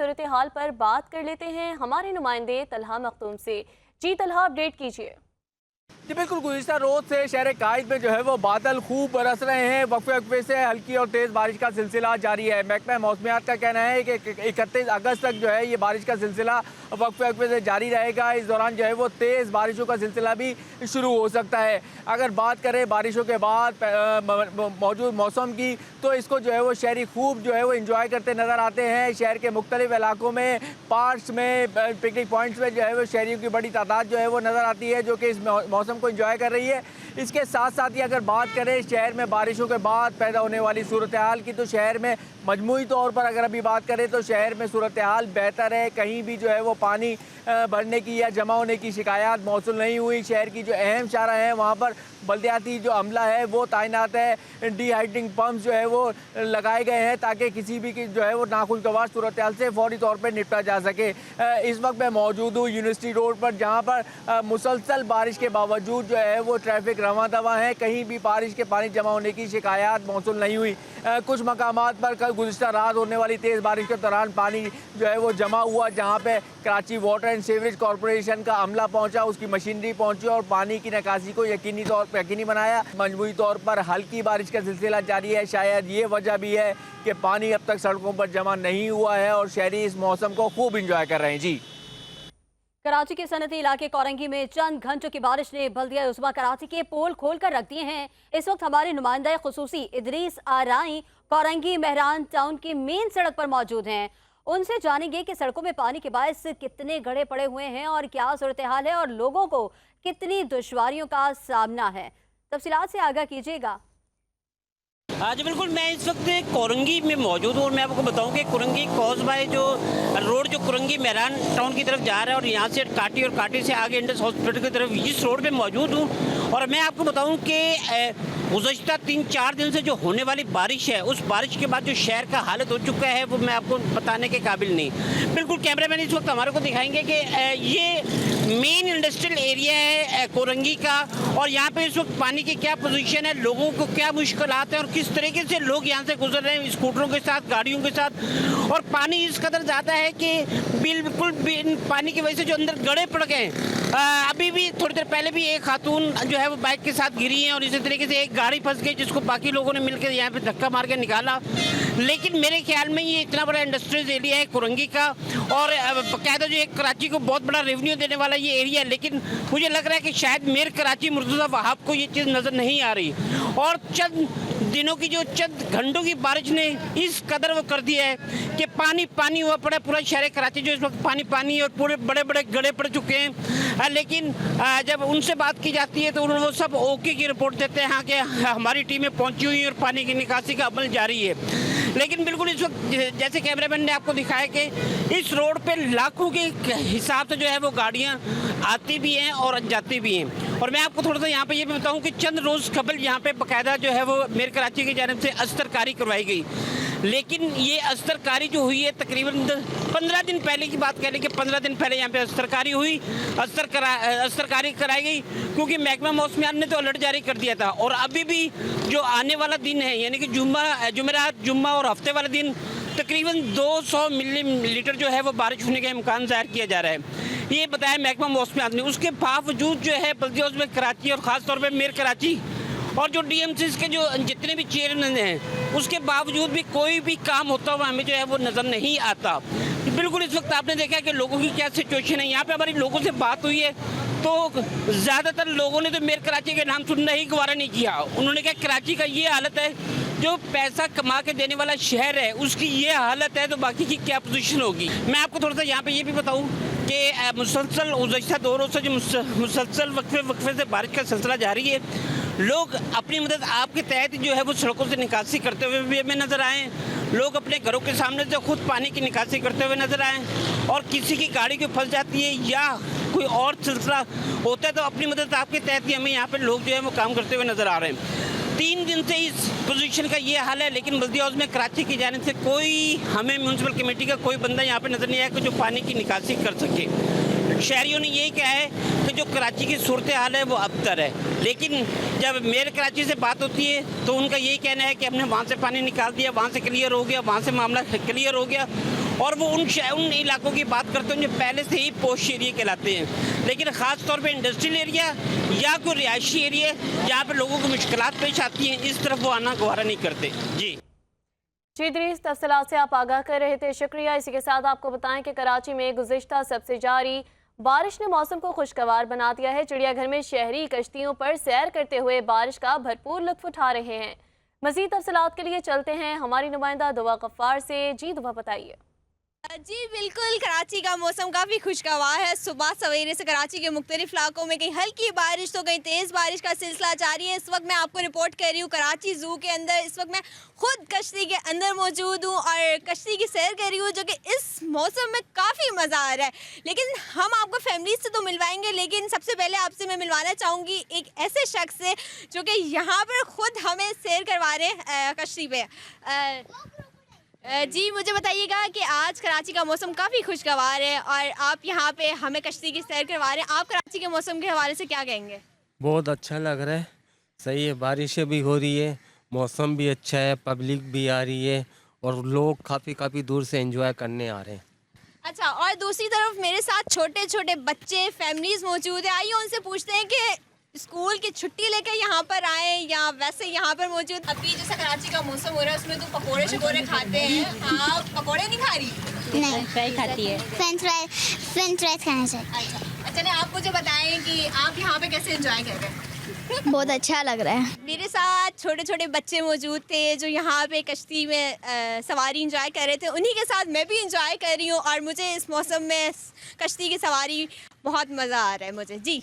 सूरत हाल पर बात कर लेते हैं हमारे नुमाइंदे तलहा मखदूम से। जी तलहा, अपडेट कीजिए। जी बिल्कुल, गुज़िश्ता रोज़ से शहर कायद में जो है वो बादल खूब बरस रहे हैं। वक्फे वक्फे से हल्की और तेज़ बारिश का सिलसिला जारी है। महकमा मौसमियात का कहना है कि 31 अगस्त तक जो है ये बारिश का सिलसिला वक्फे वक्फे से जारी रहेगा। इस दौरान जो है वो तेज़ बारिशों का सिलसिला भी शुरू हो सकता है। अगर बात करें बारिशों के बाद मौजूद मौसम की, तो इसको जो है वो शहरी खूब जो है वो इंजॉय करते नज़र आते हैं। शहर के मुख्तलिफ इलाकों में, पार्क्स में, पिकनिक पॉइंट्स में जो है वो शहरियों की बड़ी तादाद जो है वो नज़र आती है, जो कि इस मौसम को एंजॉय कर रही है। इसके साथ साथ ही अगर बात करें शहर में बारिशों के बाद पैदा होने वाली सूरत हाल की, तो शहर में मजमूई तौर पर अगर अभी बात करें तो शहर में सूरत हाल बेहतर है। कहीं भी जो है वो पानी भरने की या जमा होने की शिकायत मौसूल नहीं हुई। शहर की जो अहम शाहरा है वहाँ पर बल्दियाती जो अमला है वो तैनात है। डिहाइड्रिंग पम्प जो है वो लगाए गए हैं ताकि किसी भी की जो है वो नाखुशगवार सूरत हाल से फौरी तौर पर निपटा जा सके। इस वक्त मैं मौजूद हूँ यूनिवर्सिटी रोड पर, जहाँ पर मुसलसल बारिश के बावजूद जो है वो ट्रैफिक रवां दवा है। कहीं भी बारिश के पानी जमा होने की शिकायत मौसूल नहीं हुई। कुछ मकामात पर कल गुज़िश्ता रात होने वाली तेज़ बारिश के दौरान पानी जो है वो जमा हुआ, जहाँ पे Karachi water and sewerage corporation का अमला पहुंचा, उसकी मशीनरी पहुंची और पानी की निकासी को यकीनी बनाया। मजबूरी तौर पर हल्की बारिश का सिलसिला जारी है। शायद ये वजह भी है कि पानी अब तक सड़कों पर जमा नहीं हुआ है और शहरी इस मौसम को खूब इंजॉय कर रहे हैं। जी, कराची के सनती इलाके कोरंगी में चंद घंटों की बारिश ने बल्दिया उस्मा कराची के पोल खोल कर रख दिए हैं। इस वक्त हमारे नुमाइंदा खुसूसी इदरीस आराई कोरंगी मेहरान टाउन की मेन सड़क पर मौजूद हैं। उनसे जानेंगे कि सड़कों में पानी के बायस कितने गड्ढे पड़े हुए हैं और क्या सूरत हाल है और लोगों को कितनी दुश्वारियों का सामना है। तफसीलात से आगाह कीजिएगा। जी बिल्कुल, मैं इस वक्त कोरंगी में मौजूद हूँ और मैं आपको बताऊँ कि कोरंगी कॉज बाय जो रोड जो कोरंगी मेहरान टाउन की तरफ जा रहा है और यहाँ से काटी और काटी से आगे इंडस हॉस्पिटल की तरफ इस रोड पे मौजूद हूँ। और मैं आपको बताऊँ कि गुज़श्ता 3-4 दिन से जो होने वाली बारिश है, उस बारिश के बाद जो शहर का हालत हो चुका है वो मैं आपको बताने के काबिल नहीं। बिल्कुल, कैमरामैन इस वक्त हमारे को दिखाएंगे कि ये मेन इंडस्ट्रियल एरिया है कोरंगी का और यहाँ पे इस वक्त पानी की क्या पोजीशन है, लोगों को क्या मुश्किलात हैं और किस तरीके से लोग यहाँ से गुजर रहे हैं स्कूटरों के साथ, गाड़ियों के साथ। और पानी इस कदर ज़्यादा है कि बिल्कुल पानी की वजह से जो अंदर गड्ढे पड़ गए। अभी भी थोड़ी देर पहले भी एक खातून जो है वो बाइक के साथ गिरी है और इसी तरीके से एक गाड़ी फंस गई जिसको बाकी लोगों ने मिलकर यहाँ पे धक्का मार के निकाला। लेकिन मेरे ख्याल में ये इतना बड़ा इंडस्ट्रियल एरिया है कोरंगी का और बाकायदा जो एक कराची को बहुत बड़ा रेवेन्यू देने वाला ये एरिया है, लेकिन मुझे लग रहा है कि शायद मेर कराची मुर्तज़ा वहाब को ये चीज़ नज़र नहीं आ रही। और चंद दिनों की जो चंद घंटों की बारिश ने इस कदर वो कर दिया है कि पानी पानी हुआ पड़ा पूरा शहर कराची, जो इस वक्त पानी पानी और पूरे बड़े बड़े गड्ढे पड़ चुके हैं। लेकिन जब उनसे बात की जाती है तो उन्होंने वो सब ओके की रिपोर्ट देते हैं, हाँ कि हमारी टीमें पहुंची हुई और पानी की निकासी का अमल जारी है। लेकिन बिल्कुल इस वक्त जैसे कैमरामैन ने आपको दिखाया कि इस रोड पे लाखों के हिसाब से जो है वो गाड़ियाँ आती भी हैं और जाती भी हैं। और मैं आपको थोड़ा सा यहाँ पे ये भी बताऊँ कि चंद रोज़ कबल यहाँ पे बाकायदा जो है वो मेर कराची की जानिब से अस्तरकारी करवाई गई, लेकिन ये अस्तरकारी जो हुई है तकरीबन 15 दिन पहले की बात कह लें कि 15 दिन पहले यहाँ पे अस्तरकारी हुई, अस्तरकारी कराई गई क्योंकि महकमा मौसमियात ने तो अलर्ट जारी कर दिया था। और अभी भी जो आने वाला दिन है यानी कि जुम्मा और हफ्ते वाले दिन तकरीबन 200 मिलीमीटर जो है वो बारिश होने का इम्कान ज़ाहिर किया जा रहा है, ये बताया महकमा मौसमियात ने। उसके बावजूद जो है बल्दिया में कराची और ख़ास तौर पर मेर कराची और जो DMCs के जो जितने भी चेयरमैन हैं उसके बावजूद भी कोई भी काम होता हुआ हमें जो है वो नज़र नहीं आता। बिल्कुल इस वक्त आपने देखा कि लोगों की क्या सिचुएशन है। यहाँ पे हमारी लोगों से बात हुई है तो ज़्यादातर लोगों ने तो मेर कराची के नाम सुनना ही गवारा नहीं किया। उन्होंने कहा कराची का ये हालत है, जो पैसा कमा के देने वाला शहर है उसकी ये हालत है तो बाकी की क्या पोजीशन होगी। मैं आपको थोड़ा सा यहाँ पे ये भी बताऊँ कि मुसलसल गुज़श्ता 2 रोज़ से जो मुसलसल वक्फे से बारिश का सिलसिला जारी है, लोग अपनी मदद आपके तहत जो है वो सड़कों से निकासी करते हुए भी हमें नज़र आए। लोग अपने घरों के सामने से खुद पानी की निकासी करते हुए नज़र आए और किसी की गाड़ी को फंस जाती है या कोई और सिलसिला होता है तो अपनी मदद आपके तहत ही हमें यहाँ पे लोग जो है वो काम करते हुए नज़र आ रहे हैं। 3 दिन से इस पोजीशन का ये हाल है, लेकिन बल्दिया हाउस में कराची की जानिब से कोई हमें म्यूनसिपल कमेटी का कोई बंदा यहाँ पे नज़र नहीं आया कि जो पानी की निकासी कर सके। शहरियों ने यही कहा है कि जो कराची की सूरत हाल है वो अबतर है, लेकिन जब मेर कराची से बात होती है तो उनका यही कहना है कि हमने वहाँ से पानी निकाल दिया, वहाँ से क्लियर हो गया, वहाँ से मामला क्लियर हो गया और वो उन इलाकों की बात करते हैं जो पहले से ही पोश एरिया कहलाते हैं। लेकिन ख़ास तौर पे इंडस्ट्रियल एरिया या कोई रिहायशी एरिया जहाँ पे लोगों को मुश्किलात पेश आती हैं, इस तरफ वो आना गवारा नहीं करते। जी इदरीस, तफसीलात से आप आगाह कर रहे थे, शुक्रिया। इसी के साथ आपको बताएं कि कराची में गुज़िश्ता सबसे जारी बारिश ने मौसम को खुशगवार बना दिया है। चिड़ियाघर में शहरी कश्तियों पर सैर करते हुए बारिश का भरपूर लुत्फ उठा रहे हैं। मज़ीद तफसीलात के लिए चलते हैं हमारी नुमाइंदा दुआ गफ्फार से। जी दुआ, बताइए। जी बिल्कुल, कराची का मौसम काफ़ी खुशगवार है। सुबह सवेरे से कराची के मुख्तलिफ इलाकों में कहीं हल्की बारिश तो कहीं तेज़ बारिश का सिलसिला जारी है। इस वक्त मैं आपको रिपोर्ट कर रही हूँ कराची ज़ू के अंदर। इस वक्त मैं खुद कश्ती के अंदर मौजूद हूँ और कश्ती की सैर कर रही हूँ, जो कि इस मौसम में काफ़ी मज़ा आ रहा है। लेकिन हम आपको फैमिली से तो मिलवाएंगे, लेकिन सबसे पहले आपसे मैं मिलवाना चाहूँगी एक ऐसे शख्स से जो कि यहाँ पर खुद हमें सैर करवा रहे हैं कश्ती पर। जी मुझे बताइएगा कि आज कराची का मौसम काफ़ी खुशगवार है और आप यहाँ पे हमें कश्ती की सैर करवा रहे हैं। आप कराची के मौसम के हवाले से क्या कहेंगे? बहुत अच्छा लग रहा है, सही है। बारिशें भी हो रही है, मौसम भी अच्छा है, पब्लिक भी आ रही है और लोग काफ़ी दूर से एंजॉय करने आ रहे हैं। अच्छा, और दूसरी तरफ मेरे साथ छोटे छोटे बच्चे, फैमिलीज़ मौजूद है। आइए उनसे पूछते हैं कि स्कूल की छुट्टी लेकर यहाँ पर आए या वैसे यहाँ पर मौजूद। अभी जैसा कराची का मौसम हो रहा है उसमें तो पकोड़े शकोड़े खाते हैं, आप पकोड़े नहीं खा रही? नहीं, फ्राई खाती है। फ्रेंच फ्राइज खाने से। अच्छा, चलिए आप मुझे बताएं कि आप यहाँ पे कैसे एंजॉय कर रहे हैं? बहुत अच्छा लग रहा है। मेरे साथ छोटे छोटे बच्चे मौजूद थे जो यहाँ पे कश्ती में सवारी एंजॉय कर रहे थे। उन्हीं के साथ मैं भी एंजॉय कर रही हूँ और मुझे इस मौसम में कश्ती की सवारी बहुत मज़ा आ रहा है मुझे। जी